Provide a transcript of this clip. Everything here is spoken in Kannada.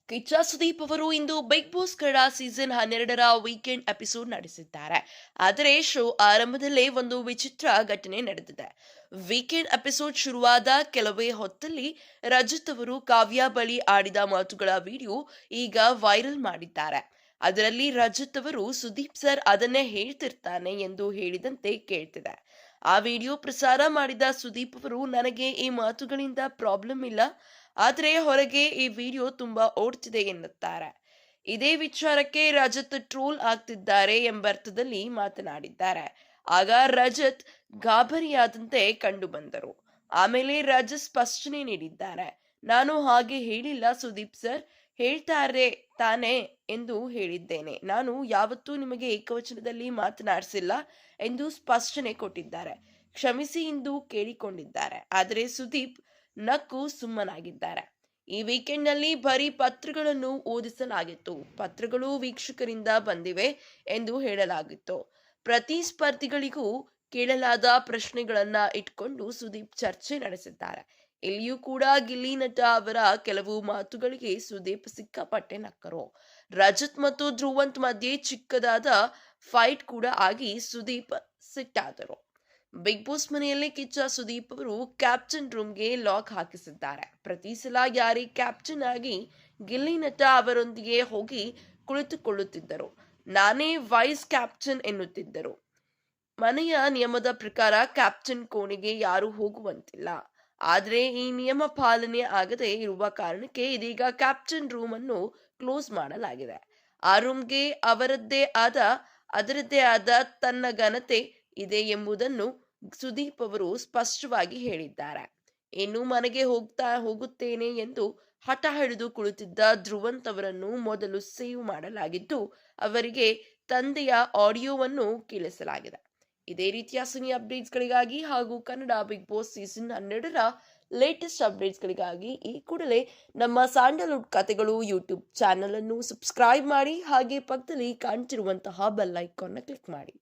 ಕಿಚ್ಚ ಸುದೀಪ್ ಅವರು ಇಂದು ಬಿಗ್ ಬಾಸ್ ಕನ್ನಡ ಸೀಸನ್ 12ರ ವೀಕೆಂಡ್ ಎಪಿಸೋಡ್ ನಡೆಸಿದ್ದಾರೆ. ಆದರೆ ಶೋ ಆರಂಭದಲ್ಲೇ ಒಂದು ವಿಚಿತ್ರ ಘಟನೆ ನಡೆದಿದೆ. ವೀಕೆಂಡ್ ಎಪಿಸೋಡ್ ಶುರುವಾದ ಕೆಲವೇ ಹೊತ್ತಲ್ಲಿ ರಜತ್ ಅವರು ಕಾವ್ಯ ಬಳಿ ಆಡಿದ ಮಾತುಗಳ ವಿಡಿಯೋ ಈಗ ವೈರಲ್ ಮಾಡಿದ್ದಾರೆ. ಅದರಲ್ಲಿ ರಜತ್ ಅವರು ಸುದೀಪ್ ಸರ್ ಅದನ್ನೇ ಹೇಳ್ತಿರ್ತಾನೆ ಎಂದು ಹೇಳಿದಂತೆ ಕೇಳ್ತಿದೆ. ಆ ವಿಡಿಯೋ ಪ್ರಸಾರ ಮಾಡಿದ ಸುದೀಪ್ ಅವರು, ನನಗೆ ಈ ಮಾತುಗಳಿಂದ ಪ್ರಾಬ್ಲಮ್ ಇಲ್ಲ, ಆದರೆ ಹೊರಗೆ ಈ ವಿಡಿಯೋ ತುಂಬಾ ಓಡ್ತಿದೆ ಎನ್ನುತ್ತಾರೆ. ಇದೇ ವಿಚಾರಕ್ಕೆ ರಜತ್ ಟ್ರೋಲ್ ಆಗ್ತಿದ್ದಾರೆ ಎಂಬರ್ಥದಲ್ಲಿ ಮಾತನಾಡಿದ್ದಾರೆ. ಆಗ ರಜತ್ ಗಾಬರಿಯಾದಂತೆ ಕಂಡು ಬಂದರು. ಆಮೇಲೆ ರಜತ್ ಸ್ಪಷ್ಟನೆ ನೀಡಿದ್ದಾರೆ. ನಾನು ಹಾಗೆ ಹೇಳಿಲ್ಲ ಸುದೀಪ್ ಸರ್, ಹೇಳ್ತಾರೆ ತಾನೆ ಎಂದು ಹೇಳಿದ್ದೇನೆ. ನಾನು ಯಾವತ್ತೂ ನಿಮಗೆ ಏಕವಚನದಲ್ಲಿ ಮಾತನಾಡಿಸಿಲ್ಲ ಎಂದು ಸ್ಪಷ್ಟನೆ ಕೊಟ್ಟಿದ್ದಾರೆ. ಕ್ಷಮಿಸಿ ಎಂದು ಕೇಳಿಕೊಂಡಿದ್ದಾರೆ. ಆದರೆ ಸುದೀಪ್ ನಕ್ಕು ಸುಮ್ಮನಾಗಿದ್ದಾರೆ. ಈ ವೀಕೆಂಡ್ನಲ್ಲಿ ಬರೀ ಪತ್ರಗಳನ್ನು ಓದಿಸಲಾಗಿತ್ತು. ಪತ್ರಗಳು ವೀಕ್ಷಕರಿಂದ ಬಂದಿವೆ ಎಂದು ಹೇಳಲಾಗಿತ್ತು. ಪ್ರತಿ ಸ್ಪರ್ಧಿಗಳಿಗೂ ಕೇಳಲಾದ ಪ್ರಶ್ನೆಗಳನ್ನ ಇಟ್ಕೊಂಡು ಸುದೀಪ್ ಚರ್ಚೆ ನಡೆಸಿದ್ದಾರೆ. ಇಲ್ಲಿಯೂ ಕೂಡ ಗಿಲ್ಲಿ ನಟ ಅವರ ಕೆಲವು ಮಾತುಗಳಿಗೆ ಸುದೀಪ್ ಸಿಕ್ಕಾಪಟ್ಟೆ ನಕ್ಕರು. ರಜತ್ ಮತ್ತು ಧ್ರುವಂತ್ ಮಧ್ಯೆ ಚಿಕ್ಕದಾದ ಫೈಟ್ ಕೂಡ ಆಗಿ ಸುದೀಪ್ ಸಿಟ್ಟಾದರು. ಬಿಗ್ ಬಾಸ್ ಮನೆಯಲ್ಲಿ ಕಿಚ್ಚ ಸುದೀಪ್ ಅವರು ಕ್ಯಾಪ್ಟನ್ ರೂಮ್ಗೆ ಲಾಕ್ ಹಾಕಿಸಿದ್ದಾರೆ. ಪ್ರತಿ ಸಲ ಯಾರೇ ಕ್ಯಾಪ್ಟನ್ ಆಗಿ ಗಿಲ್ಲಿ ನಟ ಅವರೊಂದಿಗೆ ಹೋಗಿ ಕುಳಿತುಕೊಳ್ಳುತ್ತಿದ್ದರು. ನಾನೇ ವೈಸ್ ಕ್ಯಾಪ್ಟನ್ ಎನ್ನುತ್ತಿದ್ದರು. ಮನೆಯ ನಿಯಮದ ಪ್ರಕಾರ ಕ್ಯಾಪ್ಟನ್ ಕೋಣೆಗೆ ಯಾರು ಹೋಗುವಂತಿಲ್ಲ. ಆದರೆ ಈ ನಿಯಮ ಪಾಲನೆ ಆಗದೆ ಇರುವ ಕಾರಣಕ್ಕೆ ಇದೀಗ ಕ್ಯಾಪ್ಟನ್ ರೂಮ್ ಅನ್ನು ಕ್ಲೋಸ್ ಮಾಡಲಾಗಿದೆ. ಆ ರೂಮ್ಗೆ ಅದರದ್ದೇ ಆದ ತನ್ನ ಘನತೆ ಇದೆ ಎಂಬುದನ್ನು ಸುದೀಪ್ ಅವರು ಸ್ಪಷ್ಟವಾಗಿ ಹೇಳಿದ್ದಾರೆ. ಇನ್ನು ಮನೆಗೆ ಹೋಗುತ್ತೇನೆ ಎಂದು ಹಠ ಹಿಡಿದು ಕುಳಿತಿದ್ದ ಧ್ರುವಂತ್ ಅವರನ್ನು ಮೊದಲು ಸೇವ್ ಮಾಡಲಾಗಿದ್ದು, ಅವರಿಗೆ ತಂದೆಯ ಆಡಿಯೋವನ್ನು ಕೇಳಿಸಲಾಗಿದೆ. ಇದೇ ರೀತಿಯ ಸಿನಿ ಅಪ್ಡೇಟ್ಸ್ಗಳಿಗಾಗಿ ಹಾಗೂ ಕನ್ನಡ ಬಿಗ್ ಬಾಸ್ ಸೀಸನ್ 12ರ ಲೇಟೆಸ್ಟ್ ಅಪ್ಡೇಟ್ಸ್ಗಳಿಗಾಗಿ ಈ ಕೂಡಲೇ ನಮ್ಮ ಸ್ಯಾಂಡಲ್ವುಡ್ ಕಥೆಗಳು ಯೂಟ್ಯೂಬ್ ಚಾನಲ್ ಅನ್ನು ಸಬ್ಸ್ಕ್ರೈಬ್ ಮಾಡಿ. ಹಾಗೆ ಪಕ್ಕದಲ್ಲಿ ಕಾಣ್ತಿರುವಂತಹ ಬೆಲ್ ಐಕಾನ್ನ ಕ್ಲಿಕ್ ಮಾಡಿ.